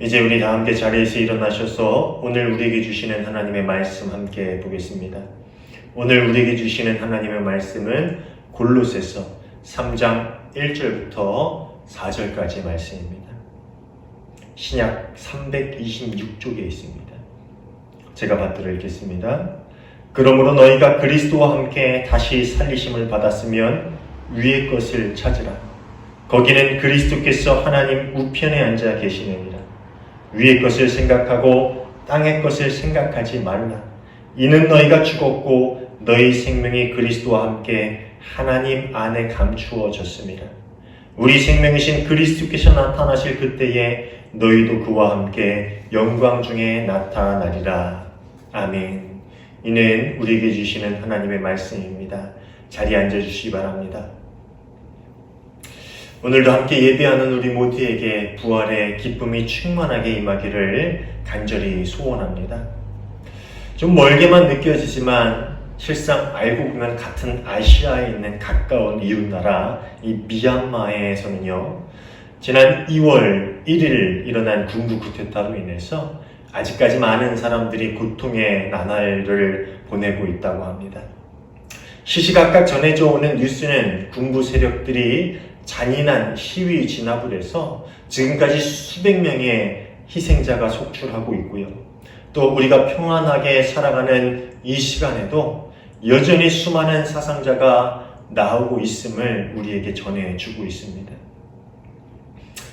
이제 우리 다 함께 자리에서 일어나셔서 오늘 우리에게 주시는 하나님의 말씀 함께 보겠습니다. 오늘 우리에게 주시는 하나님의 말씀은 골로새서 3장 1절부터 4절까지 말씀입니다. 신약 326쪽에 있습니다. 제가 받들어 읽겠습니다. 그러므로 너희가 그리스도와 함께 다시 살리심을 받았으면 위의 것을 찾으라. 거기는 그리스도께서 하나님 우편에 앉아 계시느니라. 위의 것을 생각하고 땅의 것을 생각하지 말라. 이는 너희가 죽었고 너희 생명이 그리스도와 함께 하나님 안에 감추어졌습니다. 우리 생명이신 그리스도께서 나타나실 그때에 너희도 그와 함께 영광 중에 나타나리라. 아멘. 이는 우리에게 주시는 하나님의 말씀입니다. 자리에 앉아주시기 바랍니다. 오늘도 함께 예배하는 우리 모두에게 부활의 기쁨이 충만하게 임하기를 간절히 소원합니다. 좀 멀게만 느껴지지만 실상 알고 보면 같은 아시아에 있는 가까운 이웃나라 이 미얀마에서는요, 지난 2월 1일 일어난 군부 쿠데타로 인해서 아직까지 많은 사람들이 고통의 나날을 보내고 있다고 합니다. 시시각각 전해져 오는 뉴스는 군부 세력들이 잔인한 시위 진압을 해서 지금까지 수백 명의 희생자가 속출하고 있고요. 또 우리가 평안하게 살아가는 이 시간에도 여전히 수많은 사상자가 나오고 있음을 우리에게 전해주고 있습니다.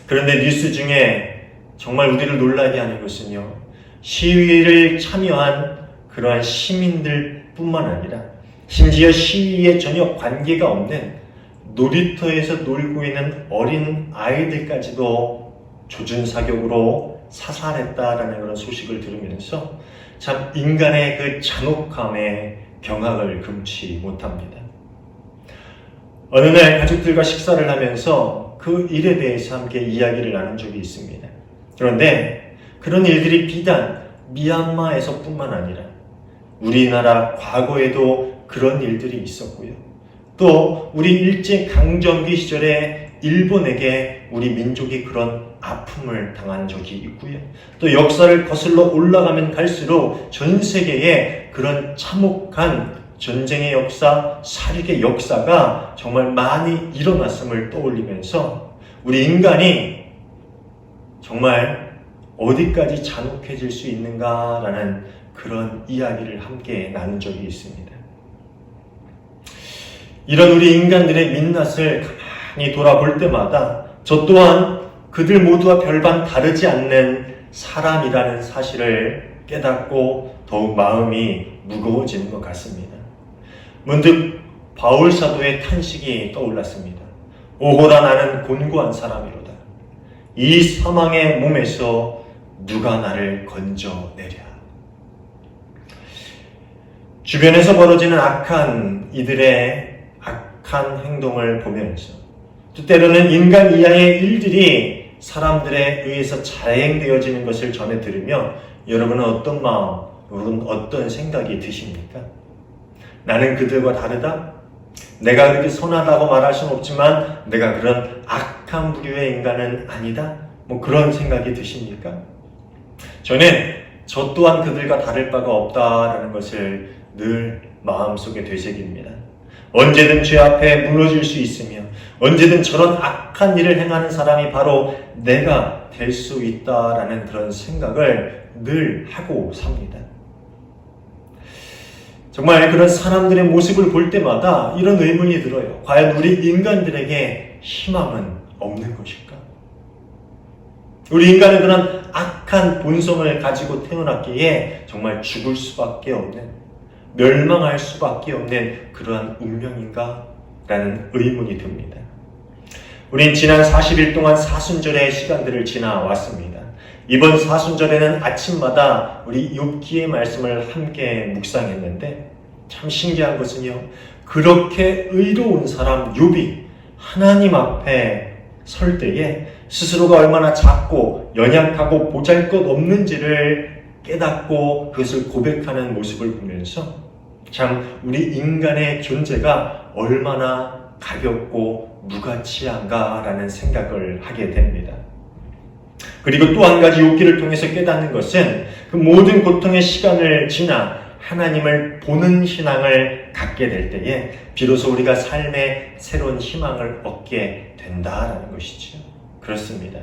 그런데 뉴스 중에 정말 우리를 놀라게 하는 것은요, 시위를 참여한 그러한 시민들 뿐만 아니라 심지어 시위에 전혀 관계가 없는 놀이터에서 놀고 있는 어린 아이들까지도 조준사격으로 사살했다라는 그런 소식을 들으면서 참 인간의 그 잔혹함에 경악을 금치 못합니다. 어느 날 가족들과 식사를 하면서 그 일에 대해서 함께 이야기를 나눈 적이 있습니다. 그런데 그런 일들이 비단 미얀마에서 뿐만 아니라 우리나라 과거에도 그런 일들이 있었고요. 또 우리 일제강점기 시절에 일본에게 우리 민족이 그런 아픔을 당한 적이 있고요. 또 역사를 거슬러 올라가면 갈수록 전 세계에 그런 참혹한 전쟁의 역사, 살육의 역사가 정말 많이 일어났음을 떠올리면서 우리 인간이 정말 어디까지 잔혹해질 수 있는가라는 그런 이야기를 함께 나눈 적이 있습니다. 이런 우리 인간들의 민낯을 가만히 돌아볼 때마다 저 또한 그들 모두와 별반 다르지 않는 사람이라는 사실을 깨닫고 더욱 마음이 무거워지는 것 같습니다. 문득 바울 사도의 탄식이 떠올랐습니다. 오호라 나는 곤고한 사람이로다. 이 사망의 몸에서 누가 나를 건져내랴. 주변에서 벌어지는 악한 이들의 악한 행동을 보면서 또 때로는 인간 이하의 일들이 사람들에 의해서 자행되어지는 것을 전해 들으며 여러분은 어떤 마음, 여러분 어떤 생각이 드십니까? 나는 그들과 다르다? 내가 그렇게 선하다고 말할 수는 없지만 내가 그런 악한 부류의 인간은 아니다? 그런 생각이 드십니까? 저는 저 또한 그들과 다를 바가 없다라는 것을 늘 마음속에 되새깁니다. 언제든 죄 앞에 무너질 수 있으며 언제든 저런 악한 일을 행하는 사람이 바로 내가 될 수 있다라는 그런 생각을 늘 하고 삽니다. 정말 그런 사람들의 모습을 볼 때마다 이런 의문이 들어요. 과연 우리 인간들에게 희망은 없는 것일까? 우리 인간은 그런 악한 본성을 가지고 태어났기에 정말 죽을 수밖에 없는, 멸망할 수밖에 없는 그러한 운명인가? 라는 의문이 듭니다. 우린 지난 40일 동안 사순절의 시간들을 지나왔습니다. 이번 사순절에는 아침마다 우리 욥기의 말씀을 함께 묵상했는데 참 신기한 것은요, 그렇게 의로운 사람 욥이 하나님 앞에 설 때에 스스로가 얼마나 작고 연약하고 보잘것없는지를 깨닫고 그것을 고백하는 모습을 보면서 참 우리 인간의 존재가 얼마나 가볍고 무가치한가라는 생각을 하게 됩니다. 그리고 또 한 가지 욥기를 통해서 깨닫는 것은 그 모든 고통의 시간을 지나 하나님을 보는 신앙을 갖게 될 때에 비로소 우리가 삶의 새로운 희망을 얻게 된다라는 것이지요. 그렇습니다.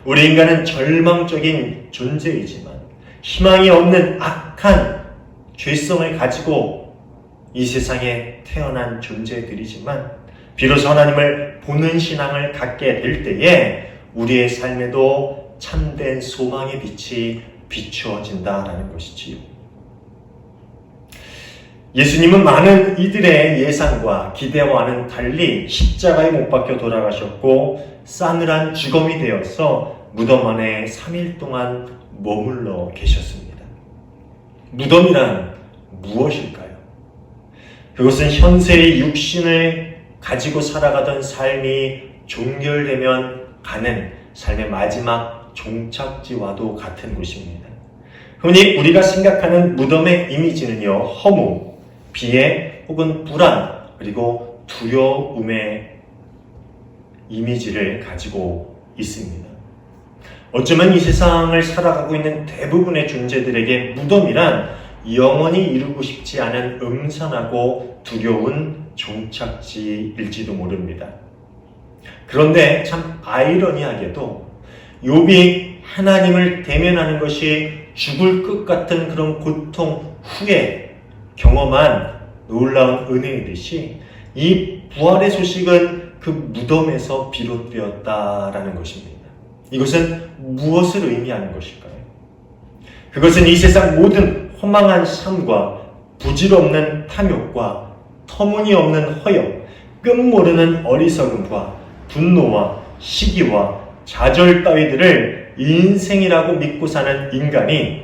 우리 인간은 절망적인 존재이지만 희망이 없는 악한 죄성을 가지고 이 세상에 태어난 존재들이지만 비로소 하나님을 보는 신앙을 갖게 될 때에 우리의 삶에도 참된 소망의 빛이 비추어진다라는 것이지요. 예수님은 많은 이들의 예상과 기대와는 달리 십자가에 못 박혀 돌아가셨고 싸늘한 주검이 되어서 무덤 안에 3일 동안 머물러 계셨습니다. 무덤이란 무엇일까요? 그것은 현세의 육신을 가지고 살아가던 삶이 종결되면 가는 삶의 마지막 종착지와도 같은 곳입니다. 흔히 우리가 생각하는 무덤의 이미지는요, 허무, 비애 혹은 불안, 그리고 두려움의 이미지를 가지고 있습니다. 어쩌면 이 세상을 살아가고 있는 대부분의 존재들에게 무덤이란 영원히 이루고 싶지 않은 음산하고 두려운 종착지일지도 모릅니다. 그런데 참 아이러니하게도 욥이 하나님을 대면하는 것이 죽을 것 같은 그런 고통 후에 경험한 놀라운 은혜이듯이 이 부활의 소식은 그 무덤에서 비롯되었다라는 것입니다. 이것은 무엇을 의미하는 것일까요? 그것은 이 세상 모든 허망한 삶과 부질없는 탐욕과 터무니없는 허영, 끝모르는 어리석음과 분노와 시기와 좌절 따위들을 인생이라고 믿고 사는 인간이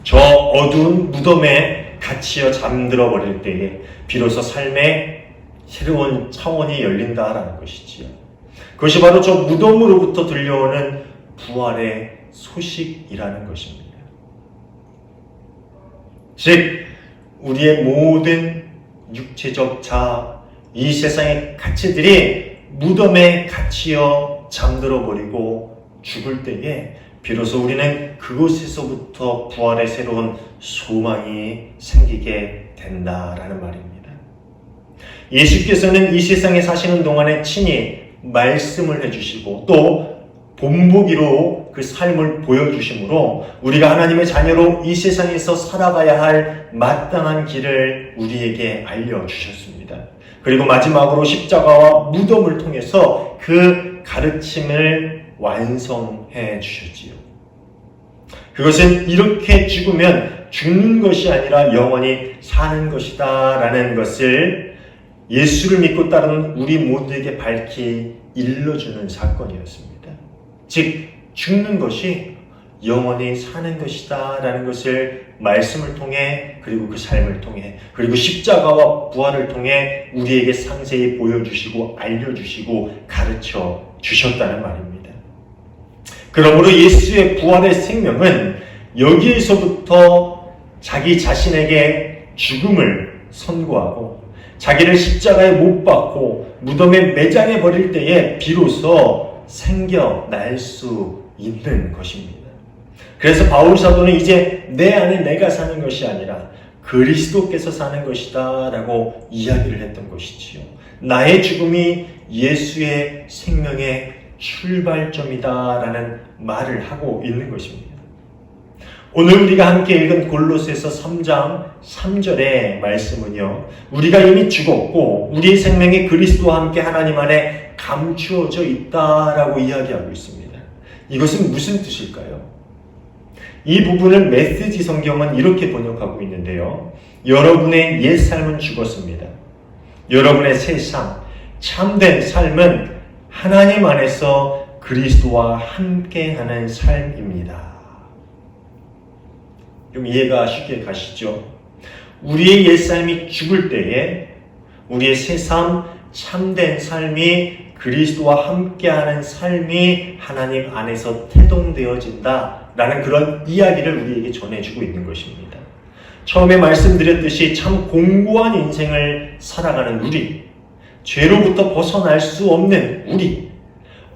저 어두운 무덤에 갇히어 잠들어 버릴 때에 비로소 삶의 새로운 차원이 열린다라는 것이지요. 그것이 바로 저 무덤으로부터 들려오는 부활의 소식이라는 것입니다. 즉 우리의 모든 육체적 자아, 이 세상의 가치들이 무덤에 갇히어 잠들어 버리고 죽을 때에 비로소 우리는 그곳에서부터 부활의 새로운 소망이 생기게 된다라는 말입니다. 예수께서는 이 세상에 사시는 동안에 친히 말씀을 해주시고 또 본보기로 그 삶을 보여주심으로 우리가 하나님의 자녀로 이 세상에서 살아가야 할 마땅한 길을 우리에게 알려주셨습니다. 그리고 마지막으로 십자가와 무덤을 통해서 그 가르침을 완성해 주셨지요. 그것은 이렇게 죽으면 죽는 것이 아니라 영원히 사는 것이다 라는 것을 예수를 믿고 따르는 우리 모두에게 밝히 일러주는 사건이었습니다. 즉 죽는 것이 영원히 사는 것이다 라는 것을 말씀을 통해 그리고 그 삶을 통해 그리고 십자가와 부활을 통해 우리에게 상세히 보여주시고 알려주시고 가르쳐 주셨다는 말입니다. 그러므로 예수의 부활의 생명은 여기에서부터 자기 자신에게 죽음을 선고하고 자기를 십자가에 못 박고 무덤에 매장해 버릴 때에 비로소 생겨날 수 있는 것입니다. 그래서 바울 사도는 이제 내 안에 내가 사는 것이 아니라 그리스도께서 사는 것이다 라고 이야기를 했던 것이지요. 나의 죽음이 예수의 생명의 출발점이다 라는 말을 하고 있는 것입니다. 오늘 우리가 함께 읽은 골로새서 3장 3절의 말씀은요, 우리가 이미 죽었고 우리의 생명이 그리스도와 함께 하나님 안에 감추어져 있다라고 이야기하고 있습니다. 이것은 무슨 뜻일까요? 이 부분을 메시지 성경은 이렇게 번역하고 있는데요. 여러분의 옛 삶은 죽었습니다. 여러분의 새 삶, 참된 삶은 하나님 안에서 그리스도와 함께하는 삶입니다. 좀 이해가 쉽게 가시죠? 우리의 옛 삶이 죽을 때에 우리의 새 삶, 참된 삶이 그리스도와 함께하는 삶이 하나님 안에서 태동되어진다라는 그런 이야기를 우리에게 전해주고 있는 것입니다. 처음에 말씀드렸듯이 참 공고한 인생을 살아가는 우리, 죄로부터 벗어날 수 없는 우리,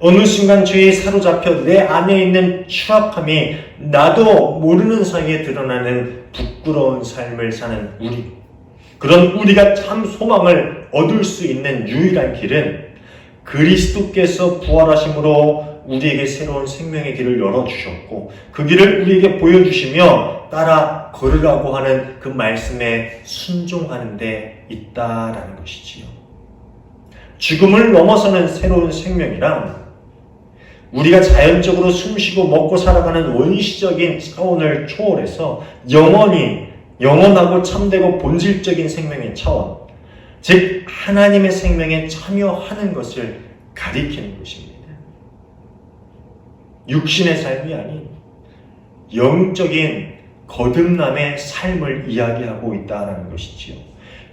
어느 순간 죄에 사로잡혀 내 안에 있는 추악함이 나도 모르는 사이에 드러나는 부끄러운 삶을 사는 우리. 그런 우리가 참 소망을 얻을 수 있는 유일한 길은 그리스도께서 부활하심으로 우리에게 새로운 생명의 길을 열어주셨고 그 길을 우리에게 보여주시며 따라 걸으라고 하는 그 말씀에 순종하는 데 있다라는 것이지요. 죽음을 넘어서는 새로운 생명이란 우리가 자연적으로 숨쉬고 먹고 살아가는 원시적인 차원을 초월해서 영원하고 참되고 본질적인 생명의 차원, 즉 하나님의 생명에 참여하는 것을 가리키는 것입니다. 육신의 삶이 아닌 영적인 거듭남의 삶을 이야기하고 있다는 것이지요.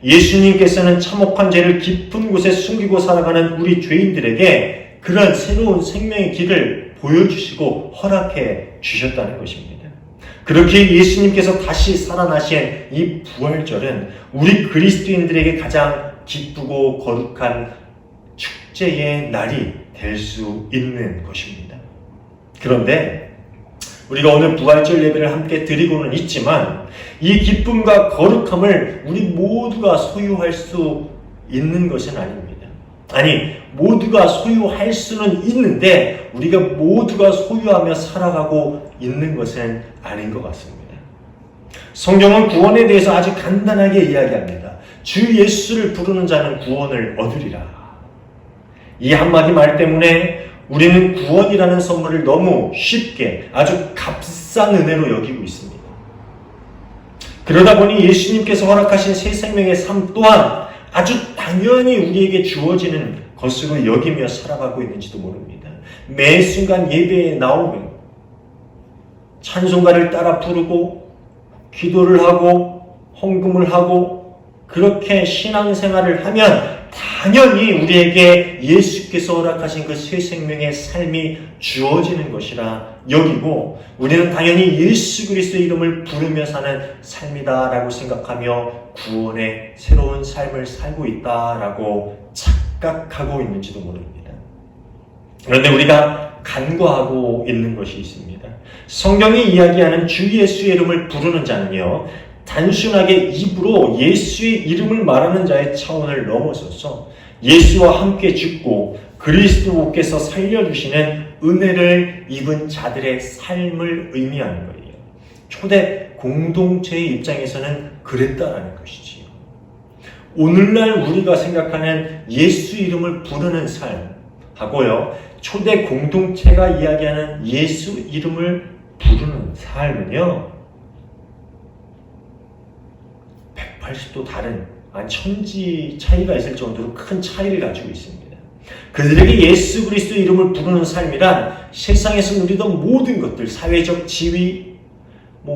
예수님께서는 참혹한 죄를 깊은 곳에 숨기고 살아가는 우리 죄인들에게 그런 새로운 생명의 길을 보여주시고 허락해 주셨다는 것입니다. 그렇게 예수님께서 다시 살아나신 이 부활절은 우리 그리스도인들에게 가장 기쁘고 거룩한 축제의 날이 될 수 있는 것입니다. 그런데 우리가 오늘 부활절 예배를 함께 드리고는 있지만 이 기쁨과 거룩함을 우리 모두가 소유할 수 있는 것은 아닙니다. 아니, 모두가 소유할 수는 있는데 우리가 모두가 소유하며 살아가고 있는 것은 아닌 것 같습니다. 성경은 구원에 대해서 아주 간단하게 이야기합니다. 주 예수를 부르는 자는 구원을 얻으리라. 이 한마디 말 때문에 우리는 구원이라는 선물을 너무 쉽게 아주 값싼 은혜로 여기고 있습니다. 그러다 보니 예수님께서 허락하신 새 생명의 삶 또한 아주 당연히 우리에게 주어지는 것으로 여기며 살아가고 있는지도 모릅니다. 매 순간 예배에 나오면 찬송가를 따라 부르고 기도를 하고 헌금을 하고 그렇게 신앙생활을 하면 당연히 우리에게 예수께서 허락하신 그 새 생명의 삶이 주어지는 것이라 여기고 우리는 당연히 예수 그리스도의 이름을 부르며 사는 삶이다라고 생각하며 구원의 새로운 삶을 살고 있다라고 착각하고 있는지도 모릅니다. 그런데 우리가 간과하고 있는 것이 있습니다. 성경이 이야기하는 주 예수의 이름을 부르는 자는요, 단순하게 입으로 예수의 이름을 말하는 자의 차원을 넘어서서 예수와 함께 죽고 그리스도께서 살려주시는 은혜를 입은 자들의 삶을 의미하는 거예요. 초대 공동체의 입장에서는 그랬다라는 것이지요. 오늘날 우리가 생각하는 예수 이름을 부르는 삶하고요, 초대 공동체가 이야기하는 예수 이름을 부르는 삶은요, 180도 다른 천지 차이가 있을 정도로 큰 차이를 가지고 있습니다. 그들에게 예수 그리스도의 이름을 부르는 삶이란 세상에서 누리던 모든 것들, 사회적 지위,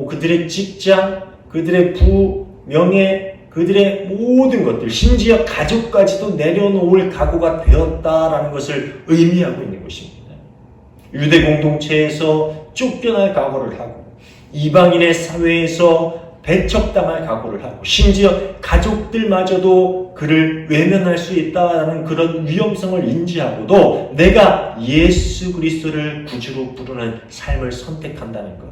그들의 직장, 그들의 부, 명예, 그들의 모든 것들, 심지어 가족까지도 내려놓을 각오가 되었다라는 것을 의미하고 있는 것입니다. 유대 공동체에서 쫓겨날 각오를 하고 이방인의 사회에서 배척당할 각오를 하고 심지어 가족들마저도 그를 외면할 수 있다는 그런 위험성을 인지하고도 내가 예수 그리스도를 구주로 부르는 삶을 선택한다는 것,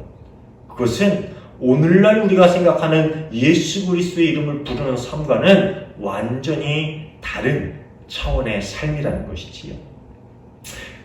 그것은 오늘날 우리가 생각하는 예수 그리스도의 이름을 부르는 삶과는 완전히 다른 차원의 삶이라는 것이지요.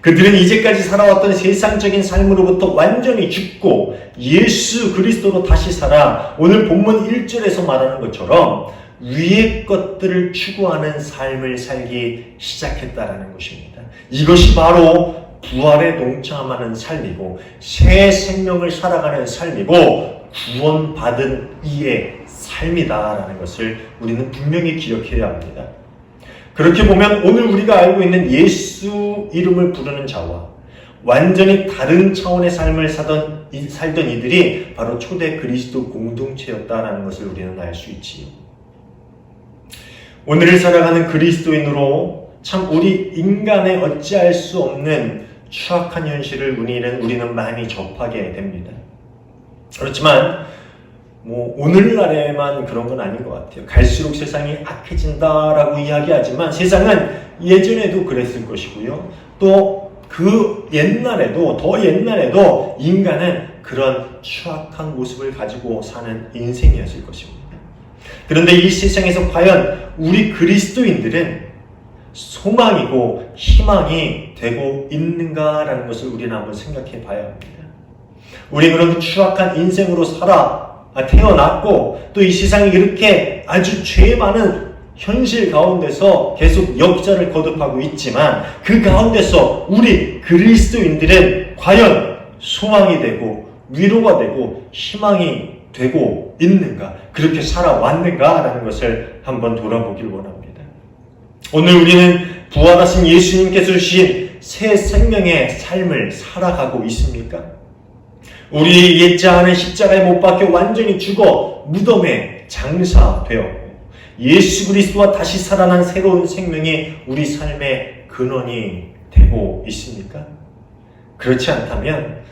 그들은 이제까지 살아왔던 세상적인 삶으로부터 완전히 죽고 예수 그리스도로 다시 살아 오늘 본문 1절에서 말하는 것처럼 위의 것들을 추구하는 삶을 살기 시작했다라는 것입니다. 이것이 바로 부활에 동참하는 삶이고 새 생명을 살아가는 삶이고 구원받은 이의 삶이다라는 것을 우리는 분명히 기억해야 합니다. 그렇게 보면 오늘 우리가 알고 있는 예수 이름을 부르는 자와 완전히 다른 차원의 삶을 살던 이들이 바로 초대 그리스도 공동체였다라는 것을 우리는 알 수 있지요. 오늘을 살아가는 그리스도인으로 참 우리 인간의 어찌할 수 없는 추악한 현실을 우리는 많이 접하게 됩니다. 그렇지만 오늘날에만 그런 건 아닌 것 같아요. 갈수록 세상이 악해진다라고 이야기하지만 세상은 예전에도 그랬을 것이고요. 또 그 옛날에도, 더 옛날에도 인간은 그런 추악한 모습을 가지고 사는 인생이었을 것입니다. 그런데 이 세상에서 과연 우리 그리스도인들은 소망이고 희망이 되고 있는가라는 것을 우리는 한번 생각해 봐야 합니다. 우리 그런 추악한 인생으로 태어났고 또 이 세상이 이렇게 아주 죄 많은 현실 가운데서 계속 역사를 거듭하고 있지만 그 가운데서 우리 그리스도인들은 과연 소망이 되고 위로가 되고 희망이 되고 있는가, 그렇게 살아왔는가라는 것을 한번 돌아보길 원합니다. 오늘 우리는 부활하신 예수님께서 주신 새 생명의 삶을 살아가고 있습니까? 우리 옛자아는 십자가에 못 박혀 완전히 죽어 무덤에 장사되었고 예수 그리스도와 다시 살아난 새로운 생명이 우리 삶의 근원이 되고 있습니까? 그렇지 않다면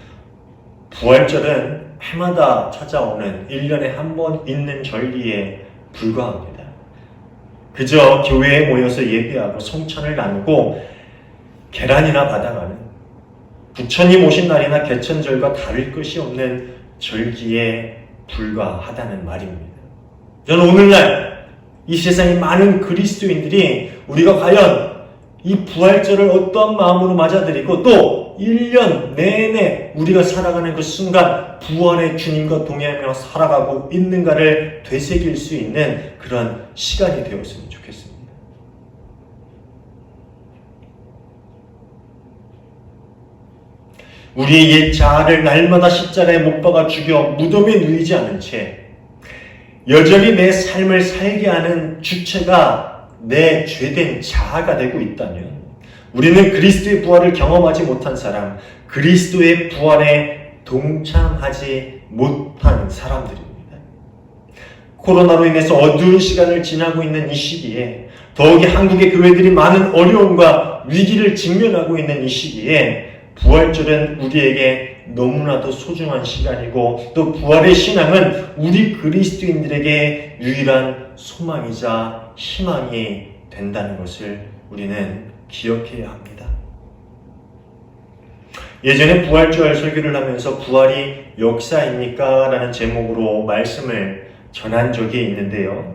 부활절은 해마다 찾아오는 1년에 한 번 있는 절기에 불과합니다. 그저 교회에 모여서 예배하고 성찬을 나누고 계란이나 받아가는 부처님 오신 날이나 개천절과 다를 것이 없는 절기에 불과하다는 말입니다. 저는 오늘날 이 세상의 많은 그리스도인들이 우리가 과연 이 부활절을 어떠한 마음으로 맞아들이고 또 1년 내내 우리가 살아가는 그 순간 부활의 주님과 동행하며 살아가고 있는가를 되새길 수 있는 그런 시간이 되었으면 좋겠습니다. 우리의 옛 자아를 날마다 십자가에 못 박아 죽여 무덤에 누이지 않은 채 여전히 내 삶을 살게 하는 주체가 내 죄된 자아가 되고 있다면 우리는 그리스도의 부활을 경험하지 못한 사람, 그리스도의 부활에 동참하지 못한 사람들입니다. 코로나로 인해서 어두운 시간을 지나고 있는 이 시기에 더욱이 한국의 교회들이 많은 어려움과 위기를 직면하고 있는 이 시기에 부활절은 우리에게 너무나도 소중한 시간이고 또 부활의 신앙은 우리 그리스도인들에게 유일한 소망이자 희망이 된다는 것을 우리는 기억해야 합니다. 예전에 부활절 설교를 하면서 부활이 역사입니까? 라는 제목으로 말씀을 전한 적이 있는데요.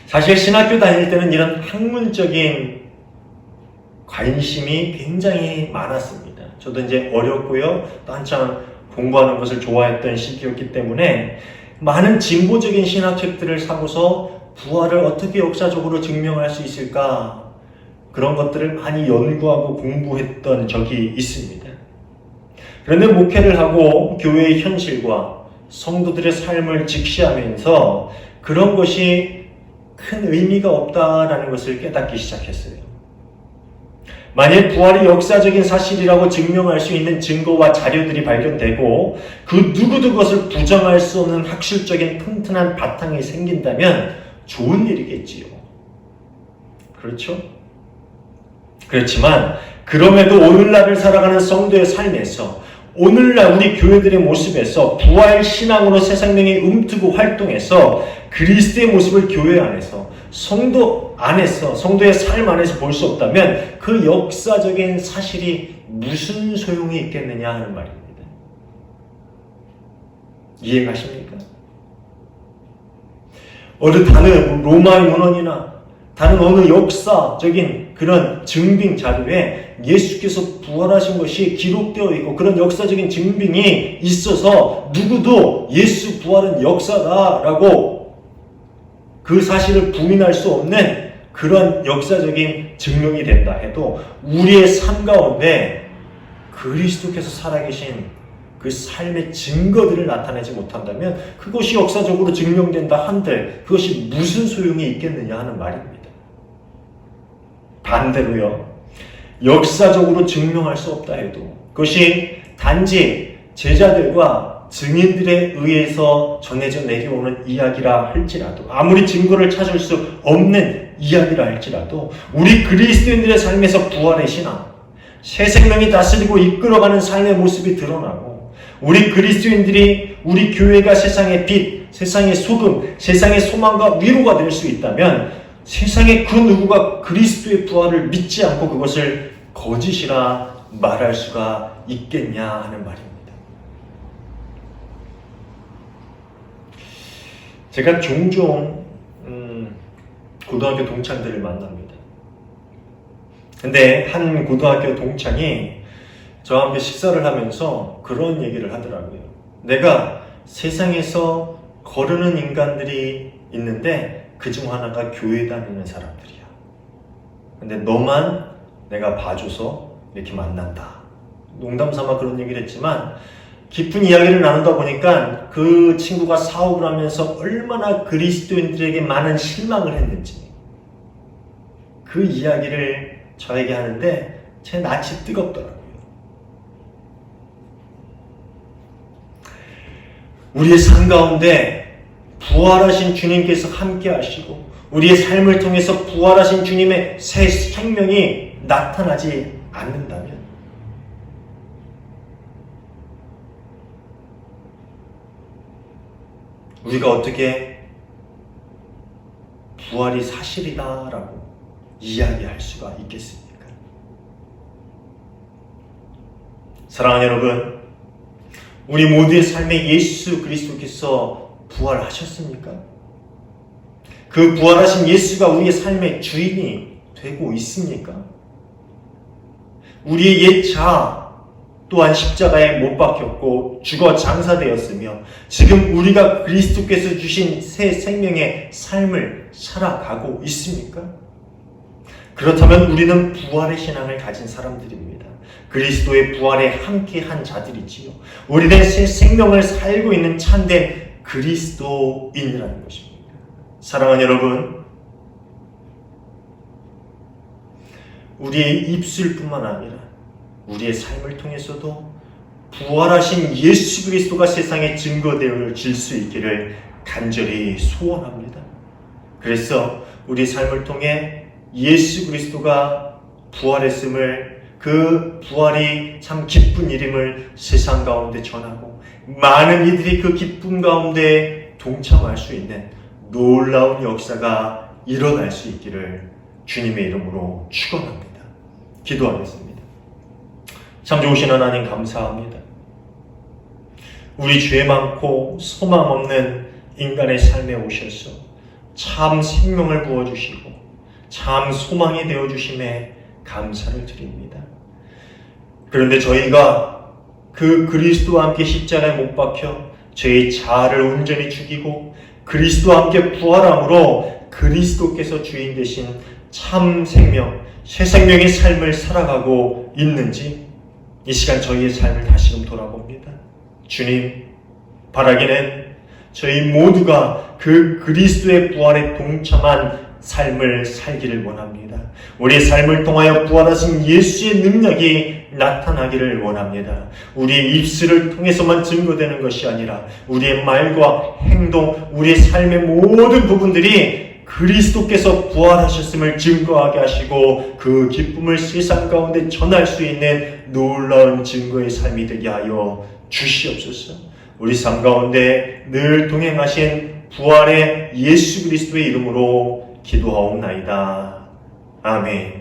사실 신학교 다닐 때는 이런 학문적인 관심이 굉장히 많았습니다. 저도 이제 어렸고요. 또 한창 공부하는 것을 좋아했던 시기였기 때문에 많은 진보적인 신학책들을 사고서 부활을 어떻게 역사적으로 증명할 수 있을까? 그런 것들을 많이 연구하고 공부했던 적이 있습니다. 그런데 목회를 하고 교회의 현실과 성도들의 삶을 직시하면서 그런 것이 큰 의미가 없다라는 것을 깨닫기 시작했어요. 만일 부활이 역사적인 사실이라고 증명할 수 있는 증거와 자료들이 발견되고 그 누구도 그것을 부정할 수 없는 학술적인 튼튼한 바탕이 생긴다면 좋은 일이겠지요. 그렇죠? 그렇지만 그럼에도 오늘날을 살아가는 성도의 삶에서 오늘날 우리 교회들의 모습에서 부활 신앙으로 새 생명이 움트고 활동해서 그리스도의 모습을 교회 안에서 성도 안에서 성도의 삶 안에서 볼 수 없다면 그 역사적인 사실이 무슨 소용이 있겠느냐 하는 말입니다. 이해가십니까? 어느 다른 로마의 문헌이나 다른 어느 역사적인 그런 증빙 자료에 예수께서 부활하신 것이 기록되어 있고 그런 역사적인 증빙이 있어서 누구도 예수 부활은 역사다라고 그 사실을 부인할 수 없는 그런 역사적인 증명이 된다 해도 우리의 삶 가운데 그리스도께서 살아계신 그 삶의 증거들을 나타내지 못한다면 그것이 역사적으로 증명된다 한들 그것이 무슨 소용이 있겠느냐 하는 말입니다. 반대로요. 역사적으로 증명할 수 없다 해도 그것이 단지 제자들과 증인들에 의해서 전해져 내려오는 이야기라 할지라도 아무리 증거를 찾을 수 없는 이야기라 할지라도 우리 그리스도인들의 삶에서 부활의 신앙, 새 생명이 다스리고 이끌어가는 삶의 모습이 드러나고 우리 그리스도인들이 우리 교회가 세상의 빛, 세상의 소금, 세상의 소망과 위로가 될 수 있다면 세상의 그 누구가 그리스도의 부활을 믿지 않고 그것을 거짓이라 말할 수가 있겠냐 하는 말입니다. 제가 종종 고등학교 동창들을 만납니다. 근데 한 고등학교 동창이 저와 함께 식사를 하면서 그런 얘기를 하더라고요. 내가 세상에서 거르는 인간들이 있는데 그중 하나가 교회 다니는 사람들이야. 근데 너만 내가 봐줘서 이렇게 만난다. 농담 삼아 그런 얘기를 했지만 깊은 이야기를 나누다 보니까 그 친구가 사업을 하면서 얼마나 그리스도인들에게 많은 실망을 했는지 그 이야기를 저에게 하는데 제 낯이 뜨겁더라고요. 우리의 삶 가운데 부활하신 주님께서 함께 하시고 우리의 삶을 통해서 부활하신 주님의 새 생명이 나타나지 않는다면 우리가 어떻게 부활이 사실이다라고 이야기할 수가 있겠습니까? 사랑하는 여러분, 우리 모두의 삶에 예수 그리스도께서 부활하셨습니까? 그 부활하신 예수가 우리의 삶의 주인이 되고 있습니까? 우리의 옛 자아 또한 십자가에 못 박혔고 죽어 장사되었으며 지금 우리가 그리스도께서 주신 새 생명의 삶을 살아가고 있습니까? 그렇다면 우리는 부활의 신앙을 가진 사람들입니다. 그리스도의 부활에 함께한 자들이지요. 우리는 새 생명을 살고 있는 참된 그리스도인이라는 것입니다. 사랑하는 여러분, 우리의 입술뿐만 아니라 우리의 삶을 통해서도 부활하신 예수 그리스도가 세상에 증거되어질 수 있기를 간절히 소원합니다. 그래서 우리 삶을 통해 예수 그리스도가 부활했음을, 그 부활이 참 기쁜 일임을 세상 가운데 전하고 많은 이들이 그 기쁨 가운데 동참할 수 있는 놀라운 역사가 일어날 수 있기를 주님의 이름으로 축원합니다. 기도하겠습니다. 참 좋으신 하나님 감사합니다. 우리 죄 많고 소망 없는 인간의 삶에 오셔서 참 생명을 부어주시고 참 소망이 되어주심에 감사를 드립니다. 그런데 저희가 그 그리스도와 함께 십자가에 못 박혀 저희 자아를 온전히 죽이고 그리스도와 함께 부활함으로 그리스도께서 주인 되신 참 생명, 새 생명의 삶을 살아가고 있는지 이 시간 저희의 삶을 다시금 돌아봅니다. 주님, 바라기는 저희 모두가 그 그리스도의 부활에 동참한 삶을 살기를 원합니다. 우리의 삶을 통하여 부활하신 예수의 능력이 나타나기를 원합니다. 우리의 입술을 통해서만 증거되는 것이 아니라 우리의 말과 행동, 우리의 삶의 모든 부분들이 그리스도께서 부활하셨음을 증거하게 하시고 그 기쁨을 세상 가운데 전할 수 있는 놀라운 증거의 삶이 되게 하여 주시옵소서. 우리 삶 가운데 늘 동행하신 부활의 예수 그리스도의 이름으로 기도하옵나이다. 아멘.